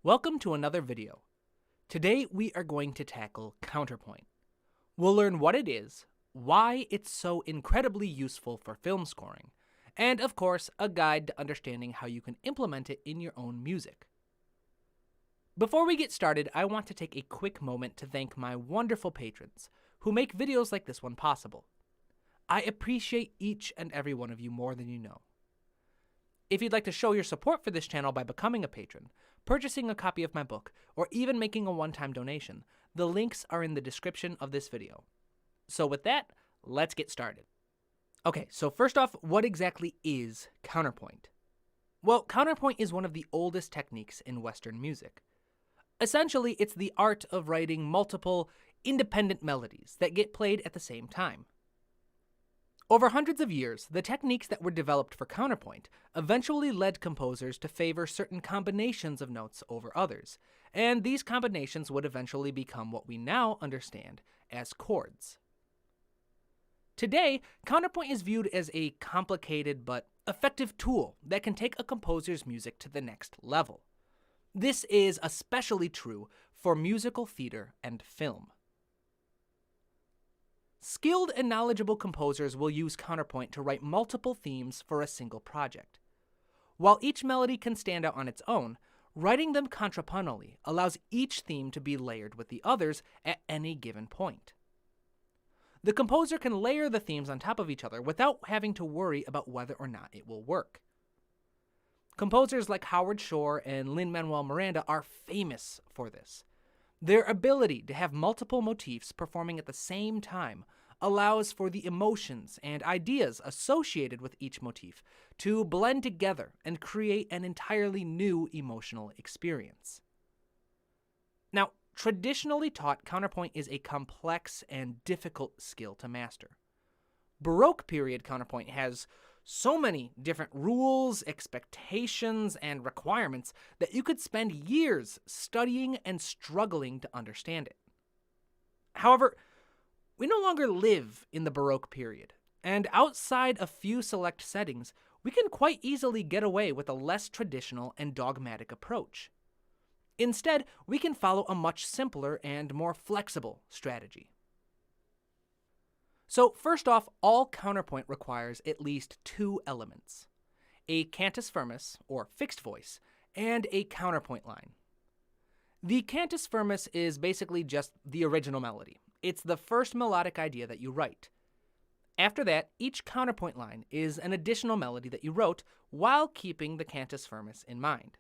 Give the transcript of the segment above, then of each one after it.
Welcome to another video. Today we are going to tackle counterpoint. We'll learn what it is, why it's so incredibly useful for film scoring, and of course a guide to understanding how you can implement it in your own music. Before we get started, I want to take a quick moment to thank my wonderful patrons who make videos like this one possible. I appreciate each and every one of you more than you know. If you'd like to show your support for this channel by becoming a patron, purchasing a copy of my book, or even making a one-time donation, the links are in the description of this video. So with that, let's get started. Okay, so first off, what exactly is counterpoint? Well, counterpoint is one of the oldest techniques in Western music. Essentially, it's the art of writing multiple, independent melodies that get played at the same time. Over hundreds of years, the techniques that were developed for counterpoint eventually led composers to favor certain combinations of notes over others, and these combinations would eventually become what we now understand as chords. Today, counterpoint is viewed as a complicated but effective tool that can take a composer's music to the next level. This is especially true for musical theater and film. Skilled and knowledgeable composers will use counterpoint to write multiple themes for a single project. While each melody can stand out on its own, writing them contrapuntally allows each theme to be layered with the others at any given point. The composer can layer the themes on top of each other without having to worry about whether or not it will work. Composers like Howard Shore and Lin-Manuel Miranda are famous for this. Their ability to have multiple motifs performing at the same time allows for the emotions and ideas associated with each motif to blend together and create an entirely new emotional experience. Now, traditionally taught, counterpoint is a complex and difficult skill to master. Baroque period counterpoint has so many different rules, expectations, and requirements that you could spend years studying and struggling to understand it. However, we no longer live in the Baroque period, and outside a few select settings, we can quite easily get away with a less traditional and dogmatic approach. Instead, we can follow a much simpler and more flexible strategy. So first off, all counterpoint requires at least two elements: a cantus firmus, or fixed voice, and a counterpoint line. The cantus firmus is basically just the original melody. It's the first melodic idea that you write. After that, each counterpoint line is an additional melody that you wrote while keeping the cantus firmus in mind.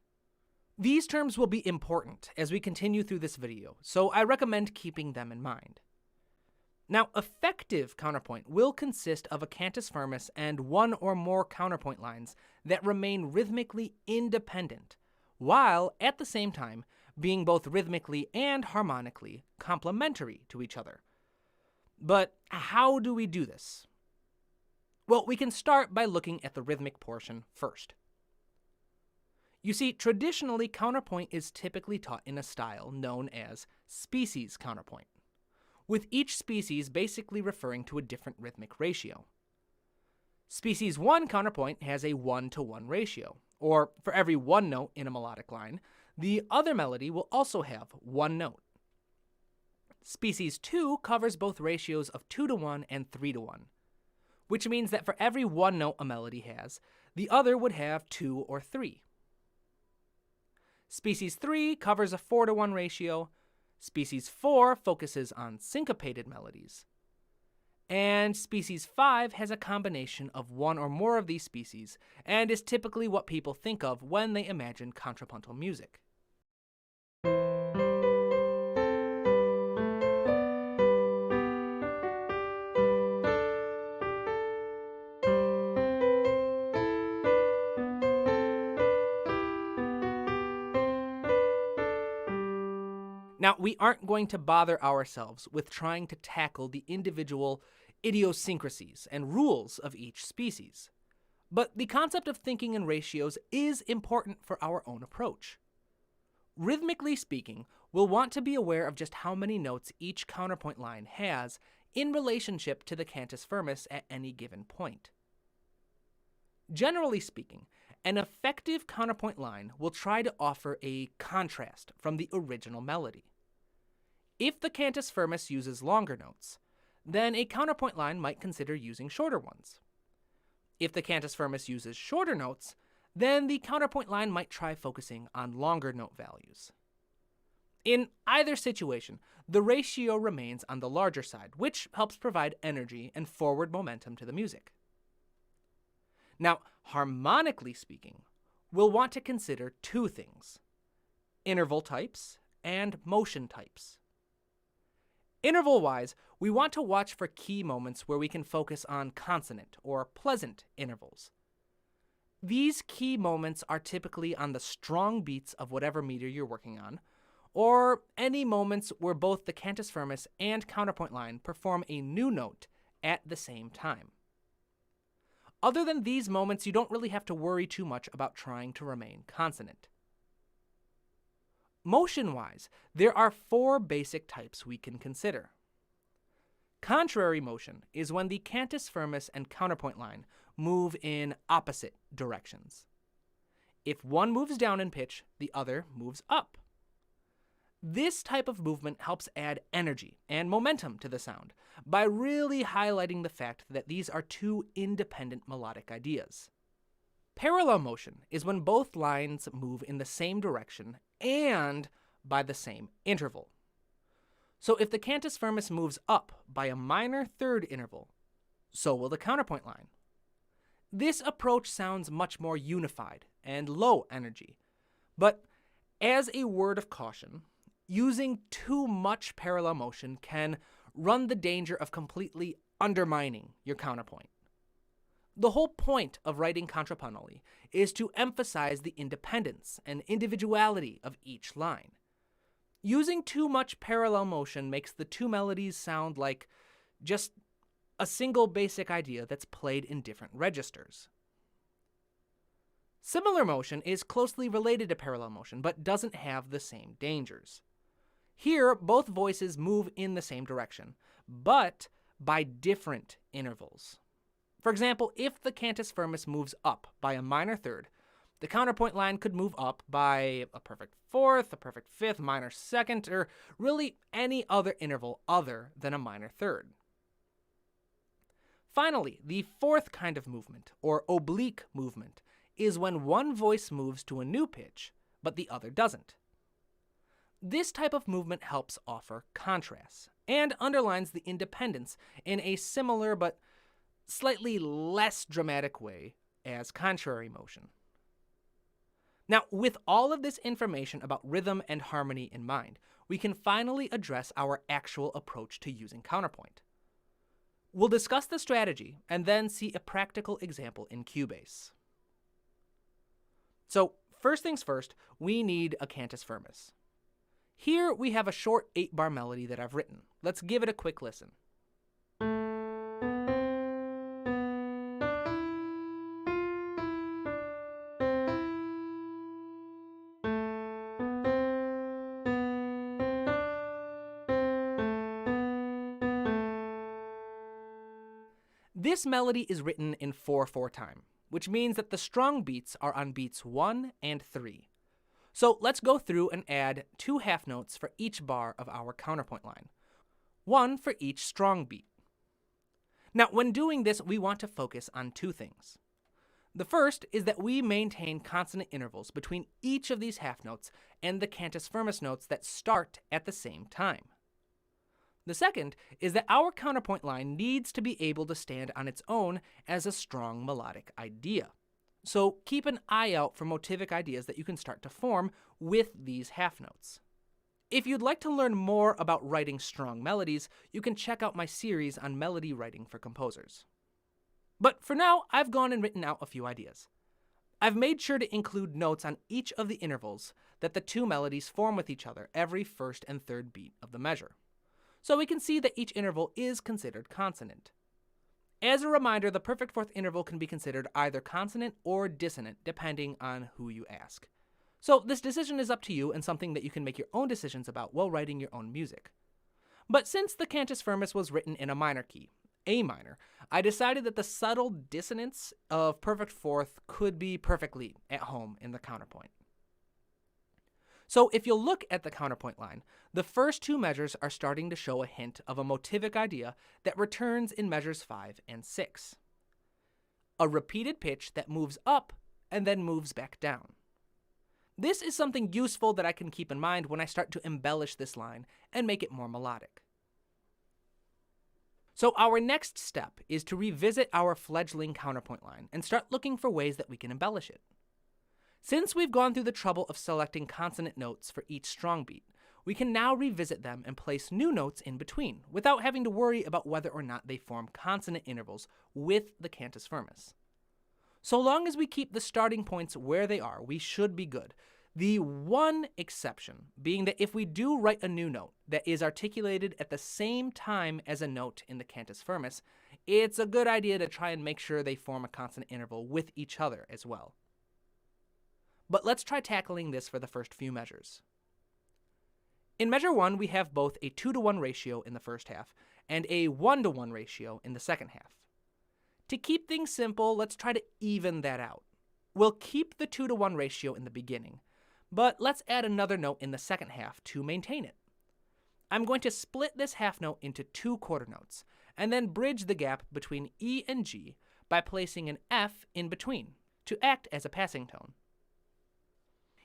These terms will be important as we continue through this video, so I recommend keeping them in mind. Now, effective counterpoint will consist of a cantus firmus and one or more counterpoint lines that remain rhythmically independent, while at the same time being both rhythmically and harmonically complementary to each other. But how do we do this? Well, we can start by looking at the rhythmic portion first. You see, traditionally, counterpoint is typically taught in a style known as species counterpoint, with each species basically referring to a different rhythmic ratio. Species 1 counterpoint has a 1-to-1 ratio, or for every one note in a melodic line, the other melody will also have one note. Species 2 covers both ratios of 2-to-1 and 3-to-1, which means that for every one note a melody has, the other would have 2 or 3. Species 3 covers a 4-to-1 ratio. Species 4 focuses on syncopated melodies. And species 5 has a combination of one or more of these species and is typically what people think of when they imagine contrapuntal music. Now, we aren't going to bother ourselves with trying to tackle the individual idiosyncrasies and rules of each species, but the concept of thinking in ratios is important for our own approach. Rhythmically speaking, we'll want to be aware of just how many notes each counterpoint line has in relationship to the cantus firmus at any given point. Generally speaking, An effective counterpoint line will try to offer a contrast from the original melody. If the cantus firmus uses longer notes, then a counterpoint line might consider using shorter ones. If the cantus firmus uses shorter notes, then the counterpoint line might try focusing on longer note values. In either situation, the ratio remains on the larger side, which helps provide energy and forward momentum to the music. Now, harmonically speaking, we'll want to consider two things: interval types and motion types. Interval-wise, we want to watch for key moments where we can focus on consonant or pleasant intervals. These key moments are typically on the strong beats of whatever meter you're working on, or any moments where both the cantus firmus and counterpoint line perform a new note at the same time. Other than these moments, you don't really have to worry too much about trying to remain consonant. Motion-wise, there are four basic types we can consider. Contrary motion is when the cantus firmus and counterpoint line move in opposite directions. If one moves down in pitch, the other moves up. This type of movement helps add energy and momentum to the sound by really highlighting the fact that these are two independent melodic ideas. Parallel motion is when both lines move in the same direction and by the same interval. So if the cantus firmus moves up by a minor third interval, so will the counterpoint line. This approach sounds much more unified and low energy, but as a word of caution, using too much parallel motion can run the danger of completely undermining your counterpoint. The whole point of writing contrapuntally is to emphasize the independence and individuality of each line. Using too much parallel motion makes the two melodies sound like just a single basic idea that's played in different registers. Similar motion is closely related to parallel motion, but doesn't have the same dangers. Here, both voices move in the same direction, but by different intervals. For example, if the cantus firmus moves up by a minor third, the counterpoint line could move up by a perfect fourth, a perfect fifth, minor second, or really any other interval other than a minor third. Finally, the fourth kind of movement, or oblique movement, is when one voice moves to a new pitch, but the other doesn't. This type of movement helps offer contrast and underlines the independence in a similar but slightly less dramatic way as contrary motion. Now, with all of this information about rhythm and harmony in mind, we can finally address our actual approach to using counterpoint. We'll discuss the strategy and then see a practical example in Cubase. So, first things first, we need a cantus firmus. Here we have a short 8-bar melody that I've written. Let's give it a quick listen. This melody is written in 4/4 time, which means that the strong beats are on beats 1 and 3. So let's go through and add 2 half notes for each bar of our counterpoint line, 1 for each strong beat. Now, when doing this, we want to focus on 2 things. The first is that we maintain consonant intervals between each of these half notes and the cantus firmus notes that start at the same time. The second is that our counterpoint line needs to be able to stand on its own as a strong melodic idea. So keep an eye out for motivic ideas that you can start to form with these half notes. If you'd like to learn more about writing strong melodies, you can check out my series on melody writing for composers. But for now, I've gone and written out a few ideas. I've made sure to include notes on each of the intervals that the two melodies form with each other every first and third beat of the measure, so we can see that each interval is considered consonant. As a reminder, the perfect fourth interval can be considered either consonant or dissonant, depending on who you ask. So this decision is up to you and something that you can make your own decisions about while writing your own music. But since the cantus firmus was written in a minor key, A minor, I decided that the subtle dissonance of perfect fourth could be perfectly at home in the counterpoint. So if you'll look at the counterpoint line, the first two measures are starting to show a hint of a motivic idea that returns in measures 5 and 6. A repeated pitch that moves up and then moves back down. This is something useful that I can keep in mind when I start to embellish this line and make it more melodic. So our next step is to revisit our fledgling counterpoint line and start looking for ways that we can embellish it. Since we've gone through the trouble of selecting consonant notes for each strong beat, we can now revisit them and place new notes in between, without having to worry about whether or not they form consonant intervals with the cantus firmus. So long as we keep the starting points where they are, we should be good. The one exception being that if we do write a new note that is articulated at the same time as a note in the cantus firmus, it's a good idea to try and make sure they form a consonant interval with each other as well. But let's try tackling this for the first few measures. In measure 1, we have both a 2-to-1 ratio in the first half and a 1-to-1 ratio in the second half. To keep things simple, let's try to even that out. We'll keep the 2-to-1 ratio in the beginning, but let's add another note in the second half to maintain it. I'm going to split this half note into 2 quarter notes, and then bridge the gap between E and G by placing an F in between to act as a passing tone.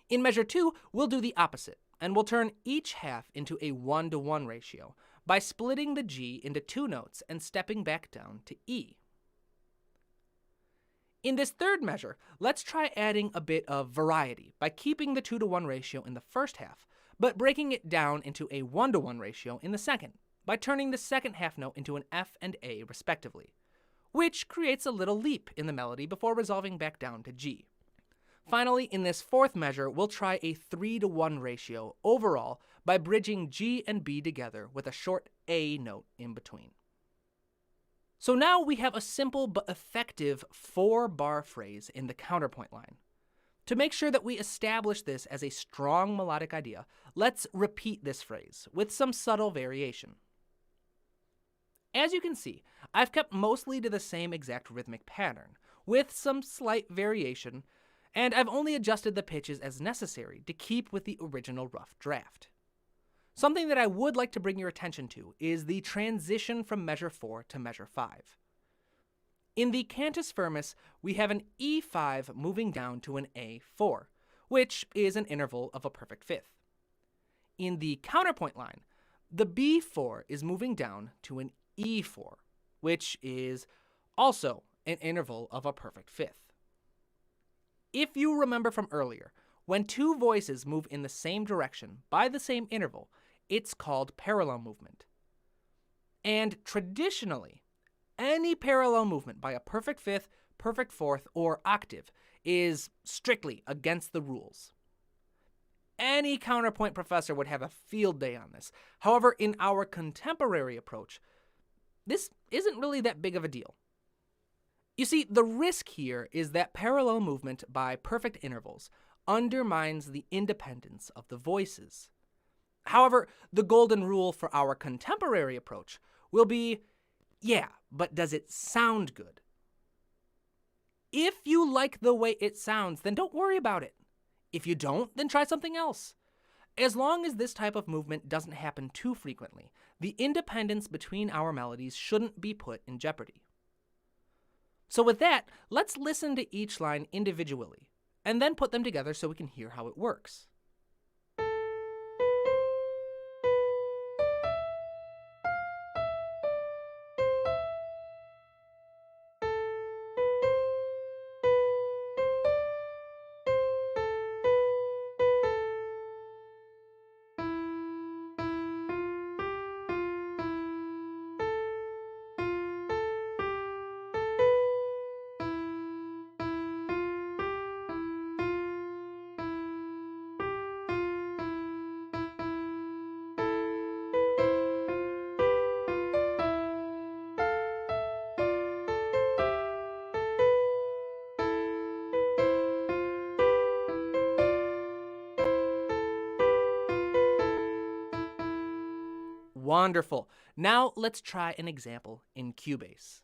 In measure 2, we'll do the opposite, and we'll turn each half into a 1-to-1 ratio by splitting the G into 2 notes and stepping back down to E. In this third measure, let's try adding a bit of variety by keeping the 2-to-1 ratio in the first half, but breaking it down into a 1-to-1 ratio in the second, by turning the second half note into an F and A respectively, which creates a little leap in the melody before resolving back down to G. Finally, in this fourth measure, we'll try a 3-to-1 ratio overall by bridging G and B together with a short A note in between. So now we have a simple but effective 4-bar phrase in the counterpoint line. To make sure that we establish this as a strong melodic idea, let's repeat this phrase with some subtle variation. As you can see, I've kept mostly to the same exact rhythmic pattern, with some slight variation, and I've only adjusted the pitches as necessary to keep with the original rough draft. Something that I would like to bring your attention to is the transition from measure 4 to measure 5. In the cantus firmus, we have an E5 moving down to an A4, which is an interval of a perfect fifth. In the counterpoint line, the B4 is moving down to an E4, which is also an interval of a perfect fifth. If you remember from earlier, when two voices move in the same direction by the same interval, it's called parallel movement. And traditionally, any parallel movement by a perfect fifth, perfect fourth, or octave is strictly against the rules. Any counterpoint professor would have a field day on this. However, in our contemporary approach, this isn't really that big of a deal. You see, the risk here is that parallel movement by perfect intervals undermines the independence of the voices. However, the golden rule for our contemporary approach will be, yeah, but does it sound good? If you like the way it sounds, then don't worry about it. If you don't, then try something else. As long as this type of movement doesn't happen too frequently, the independence between our melodies shouldn't be put in jeopardy. So with that, let's listen to each line individually, and then put them together so we can hear how it works. Wonderful. Now let's try an example in Cubase.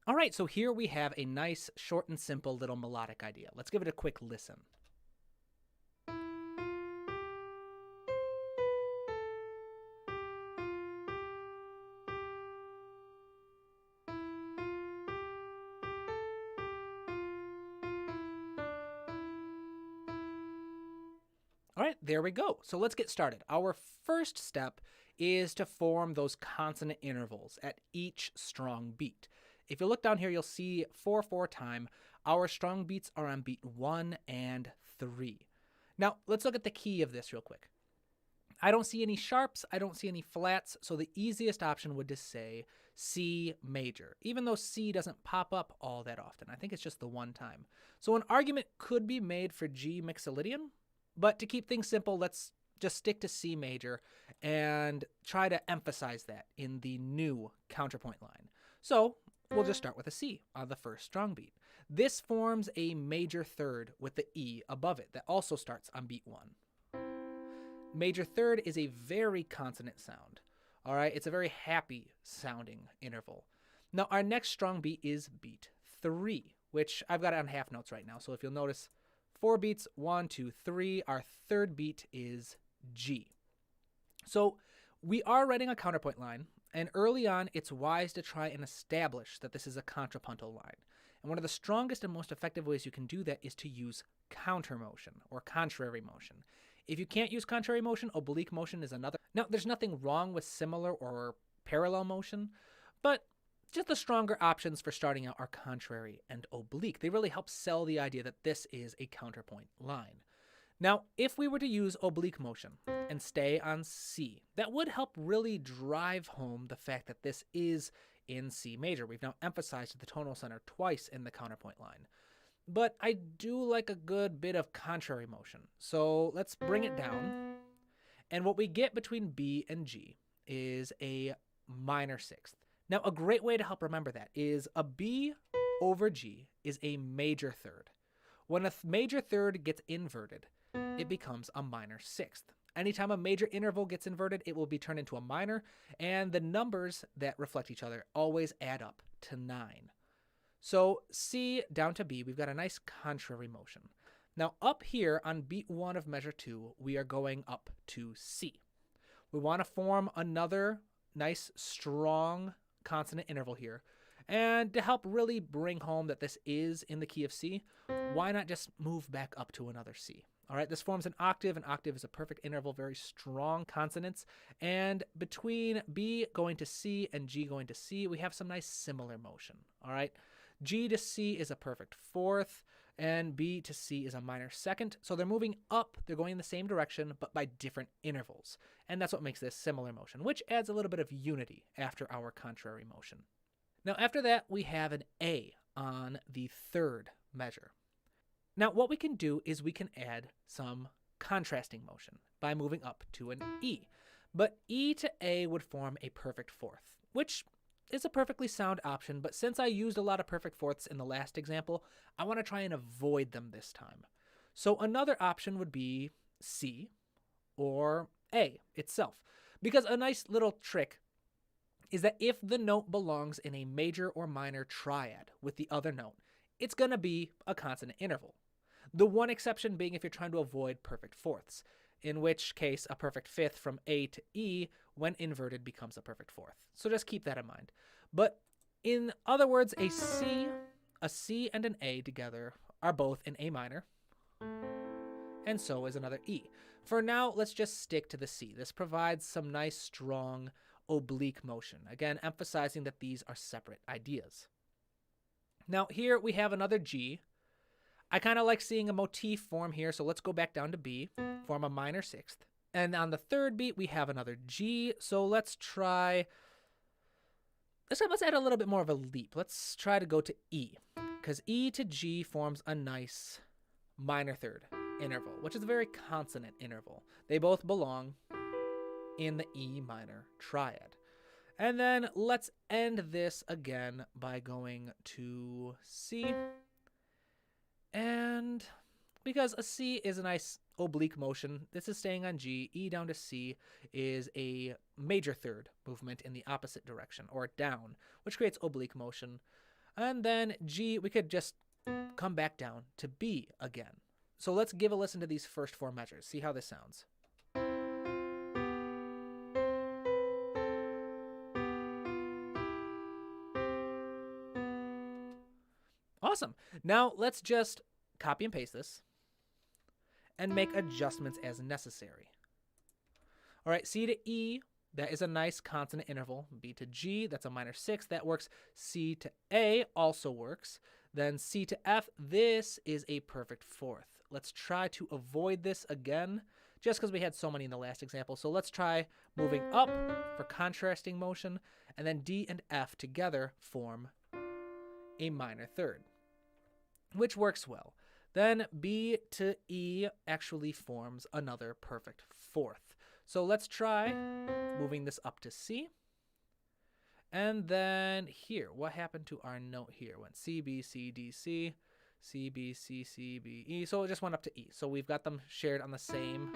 All right, so here we have a nice, short and simple little melodic idea. Let's give it a quick listen. All right, there we go. So let's get started. Our first step is to form those consonant intervals at each strong beat. If you look down here, you'll see 4/4 time. Our strong beats are on beat 1 and 3. Now, let's look at the key of this real quick. I don't see any sharps, I don't see any flats, so the easiest option would just say C major, even though C doesn't pop up all that often. I think it's just the one time. So an argument could be made for G mixolydian, but to keep things simple, let's just stick to C major and try to emphasize that in the new counterpoint line. So we'll just start with a C on the first strong beat. This forms a major third with the E above it that also starts on beat 1. Major third is a very consonant sound. All right, it's a very happy sounding interval. Now our next strong beat is beat 3, which I've got it on half notes right now. So if you'll notice, 4 beats, 1, 2, 3. Our third beat is G. So we are writing a counterpoint line, and early on, it's wise to try and establish that this is a contrapuntal line. And one of the strongest and most effective ways you can do that is to use counter motion or contrary motion. If you can't use contrary motion, oblique motion is another. Now, there's nothing wrong with similar or parallel motion, but just the stronger options for starting out are contrary and oblique. They really help sell the idea that this is a counterpoint line. Now, if we were to use oblique motion and stay on C, that would help really drive home the fact that this is in C major. We've now emphasized the tonal center twice in the counterpoint line. But I do like a good bit of contrary motion. So let's bring it down. And what we get between B and G is a minor sixth. Now, a great way to help remember that is a B over G is a major third. When a major third gets inverted, it becomes a minor sixth. Anytime a major interval gets inverted, it will be turned into a minor, and the numbers that reflect each other always add up to 9. So C down to B, we've got a nice contrary motion. Now up here on beat 1 of measure 2, we are going up to C. We want to form another nice, strong consonant interval here. And to help really bring home that this is in the key of C, why not just move back up to another C? All right, this forms an octave. An octave is a perfect interval, very strong consonants. And between B going to C and G going to C, we have some nice similar motion. All right, G to C is a perfect fourth, and B to C is a minor second. So they're moving up, they're going in the same direction, but by different intervals. And that's what makes this similar motion, which adds a little bit of unity after our contrary motion. Now after that, we have an A on the third measure. Now what we can do is we can add some contrasting motion by moving up to an E. But E to A would form a perfect fourth, which is a perfectly sound option, but since I used a lot of perfect fourths in the last example, I want to try and avoid them this time. So another option would be C or A itself, because a nice little trick is that if the note belongs in a major or minor triad with the other note, it's going to be a consonant interval. The one exception being if you're trying to avoid perfect fourths, in which case a perfect fifth from A to E, when inverted, becomes a perfect fourth. So just keep that in mind. But in other words, a C and an A together are both in A minor, and so is another E. For now, let's just stick to the C. This provides some nice, strong, oblique motion, again, emphasizing that these are separate ideas. Now here we have another G. I kind of like seeing a motif form here, so let's go back down to B, form a minor sixth. And on the third beat, we have another G, so let's add a little bit more of a leap. Let's try to go to E, because E to G forms a nice minor third interval, which is a very consonant interval. They both belong in the E minor triad. And then let's end this again by going to C. And because a C is a nice oblique motion. This is staying on G. E down to C is a major third movement in the opposite direction, or down, which creates oblique motion. And then G, we could just come back down to B again. So let's give a listen to these first 4 measures. See how this sounds. Awesome. Now let's just copy and paste this and make adjustments as necessary. All right, C to E, that is a nice consonant interval. B to G, that's a minor 6, that works. C to A also works. Then C to F, this is a perfect 4th. Let's try to avoid this again, just because we had so many in the last example. So let's try moving up for contrasting motion, and then D and F together form a minor third, which works well. Then B to E actually forms another perfect 4th. So let's try moving this up to C. And then here, what happened to our note here? Went C, B, C, D, C, C, B, C, C, B, E. So it just went up to E. So we've got them shared on the same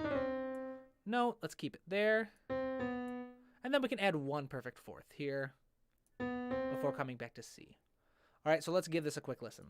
note. Let's keep it there. And then we can add one perfect 4th here before coming back to C. All right, so let's give this a quick listen.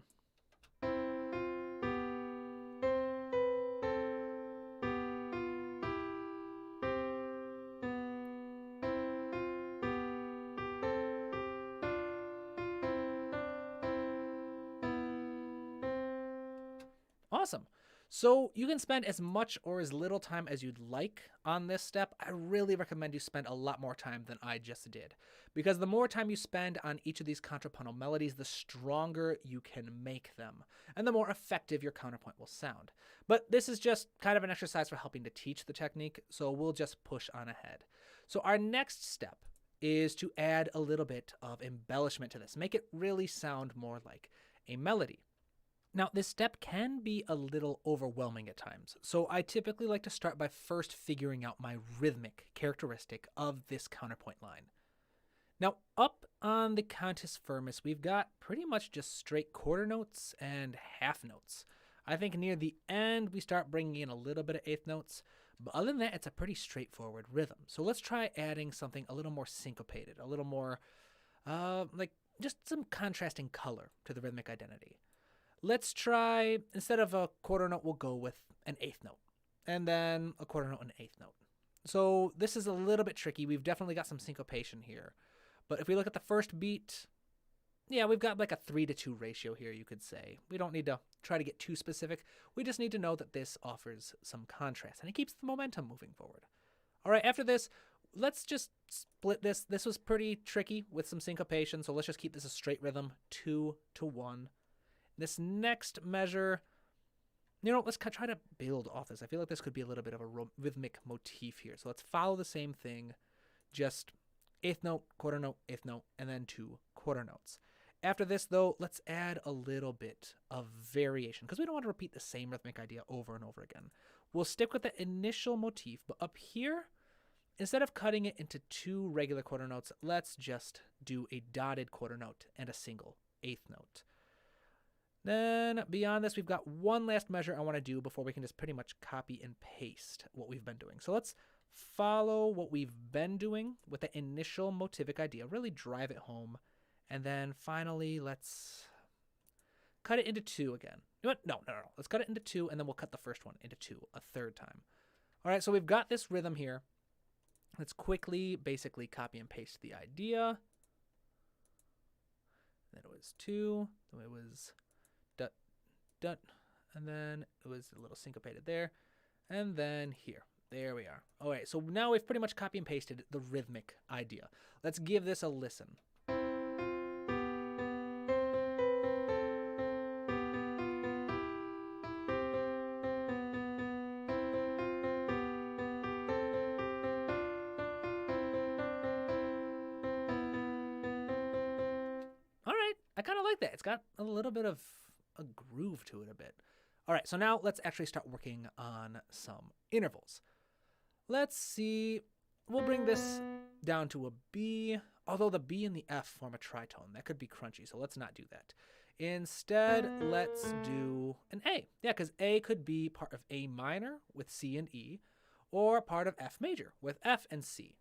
Awesome. So you can spend as much or as little time as you'd like on this step. I really recommend you spend a lot more time than I just did, because the more time you spend on each of these contrapuntal melodies, the stronger you can make them, and the more effective your counterpoint will sound. But this is just kind of an exercise for helping to teach the technique, so we'll just push on ahead. So our next step is to add a little bit of embellishment to this, make it really sound more like a melody. Now, this step can be a little overwhelming at times, so I typically like to start by first figuring out my rhythmic characteristic of this counterpoint line. Now, up on the cantus firmus, we've got pretty much just straight quarter notes and half notes. I think near the end, we start bringing in a little bit of eighth notes, but other than that, it's a pretty straightforward rhythm. So let's try adding something a little more syncopated, a little more, like just some contrasting color to the rhythmic identity. Let's try, instead of a quarter note, we'll go with an eighth note, and then a quarter note and an eighth note. So this is a little bit tricky. We've definitely got some syncopation here. But if we look at the first beat, yeah, we've got like a 3-to-2 ratio here, you could say. We don't need to try to get too specific. We just need to know that this offers some contrast, and it keeps the momentum moving forward. All right, after this, let's just split this. This was pretty tricky with some syncopation, so let's just keep this a straight rhythm, 2-to-1. This next measure, let's try to build off this. I feel like this could be a little bit of a rhythmic motif here. So let's follow the same thing, just eighth note, eighth note, and then 2 quarter notes. After this, though, let's add a little bit of variation, because we don't want to repeat the same rhythmic idea over and over again. We'll stick with the initial motif, but up here, instead of cutting it into 2 regular quarter notes, let's just do a dotted quarter note and a single eighth note. Then beyond this, we've got one last measure I want to do before we can just pretty much copy and paste what we've been doing. So let's follow what we've been doing with the initial motivic idea, really drive it home. And then finally, let's cut it into 2 again. No. Let's cut it into 2, and then we'll cut the first one into 2 a third time. All right, so we've got this rhythm here. Let's quickly basically copy and paste the idea. Then it was 2, then it was dot, and then it was a little syncopated there, and then here. There we are. All right, so now we've pretty much copy and pasted the rhythmic idea. Let's give this a listen. All right, I kind of like that. It's got a little bit of a groove to it a bit. All right, so now let's actually start working on some intervals. Let's see, we'll bring this down to a B, although the B and the F form a tritone. That could be crunchy, so let's not do that. Instead, let's do an A. Yeah, because A could be part of A minor with C and E, or part of F major with F and C.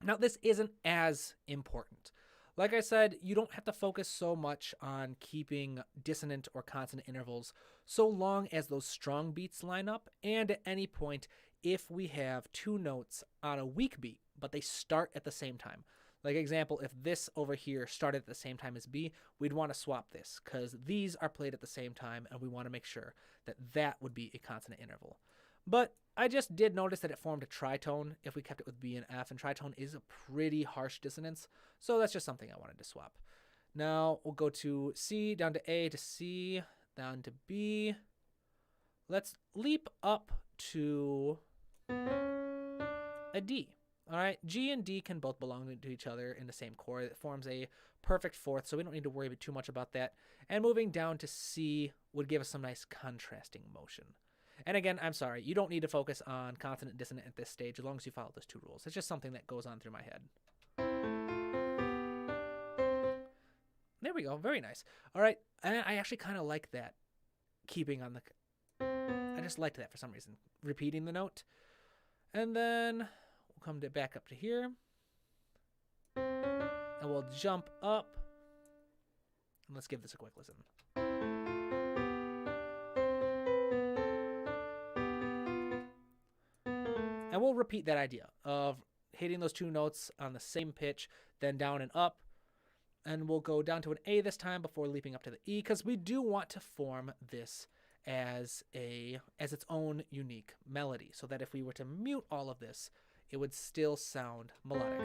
Now, this isn't as important. Like I said, you don't have to focus so much on keeping dissonant or consonant intervals so long as those strong beats line up, and at any point, if we have two notes on a weak beat, but they start at the same time. Like example, if this over here started at the same time as B, we'd want to swap this because these are played at the same time and we want to make sure that that would be a consonant interval. But I just did notice that it formed a tritone if we kept it with B and F, and tritone is a pretty harsh dissonance, so that's just something I wanted to swap. Now we'll go to C, down to A, to C, down to B. Let's leap up to a D. All right, G and D can both belong to each other in the same chord. It forms a perfect fourth, so we don't need to worry too much about that. And moving down to C would give us some nice contrasting motion. And again, I'm sorry, you don't need to focus on consonant and dissonant at this stage as long as you follow those two rules. It's just something that goes on through my head. There we go, very nice. All right, and I actually kind of like that, keeping on the... I just liked that for some reason, repeating the note. And then we'll come back up to here. And we'll jump up. And let's give this a quick listen. And we'll repeat that idea of hitting those two notes on the same pitch, then down and up. And we'll go down to an A this time before leaping up to the E, because we do want to form this as its own unique melody, so that if we were to mute all of this, it would still sound melodic.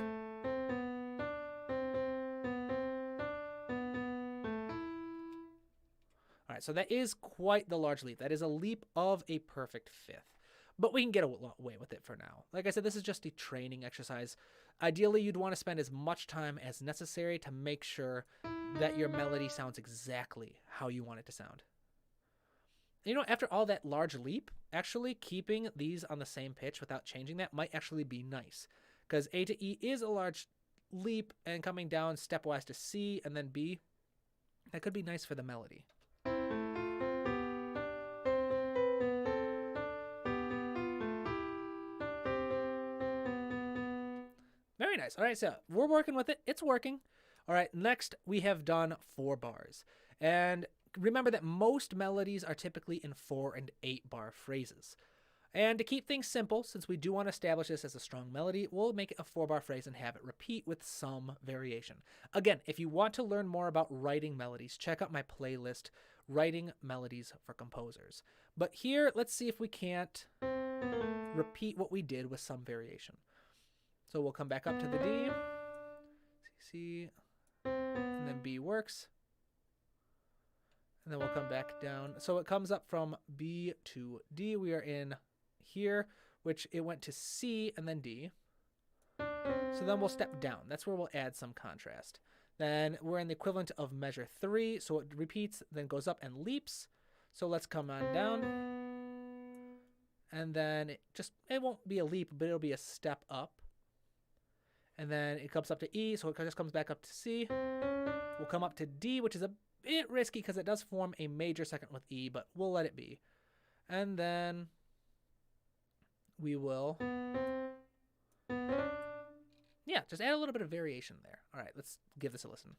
All right, so that is quite the large leap. That is a leap of a perfect fifth. But we can get away with it for now. Like I said, this is just a training exercise. Ideally, you'd want to spend as much time as necessary to make sure that your melody sounds exactly how you want it to sound. You know, after all that large leap, actually keeping these on the same pitch without changing that might actually be nice. Because A to E is a large leap, and coming down stepwise to C and then B, that could be nice for the melody. Very nice. All right, so we're working with it. It's working. All right, next we have done 4 bars. And remember that most melodies are typically in 4 and 8 bar phrases. And to keep things simple, since we do want to establish this as a strong melody, we'll make it a 4-bar phrase and have it repeat with some variation. Again, if you want to learn more about writing melodies, check out my playlist, Writing Melodies for Composers. But here, let's see if we can't repeat what we did with some variation. So we'll come back up to the D, C, and then B works. And then we'll come back down. So it comes up from B to D. We are in here, which it went to C and then D. So then we'll step down. That's where we'll add some contrast. Then we're in the equivalent of measure 3. So it repeats, then goes up and leaps. So let's come on down. And then it won't be a leap, but it'll be a step up. And then it comes up to E, so it just comes back up to C. We'll come up to D, which is a bit risky because it does form a major second with E, but we'll let it be. And then we will, yeah, just add a little bit of variation there. All right, let's give this a listen.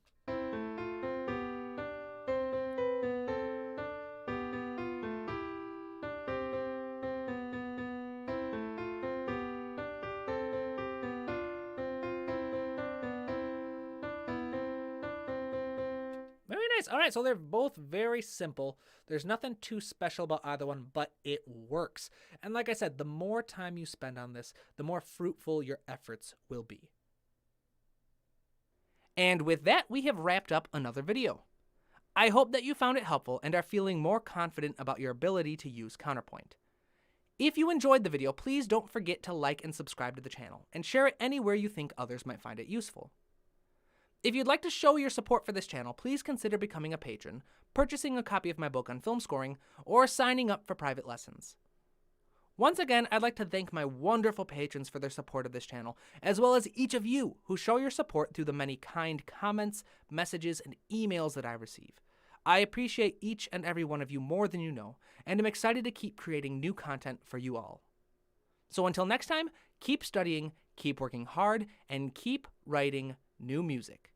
All right, so they're both very simple. There's nothing too special about either one, but it works. And like I said, the more time you spend on this, the more fruitful your efforts will be. And with that, we have wrapped up another video. I hope that you found it helpful and are feeling more confident about your ability to use Counterpoint. If you enjoyed the video, please don't forget to like and subscribe to the channel, and share it anywhere you think others might find it useful. If you'd like to show your support for this channel, please consider becoming a patron, purchasing a copy of my book on film scoring, or signing up for private lessons. Once again, I'd like to thank my wonderful patrons for their support of this channel, as well as each of you who show your support through the many kind comments, messages, and emails that I receive. I appreciate each and every one of you more than you know, and am excited to keep creating new content for you all. So until next time, keep studying, keep working hard, and keep writing new music.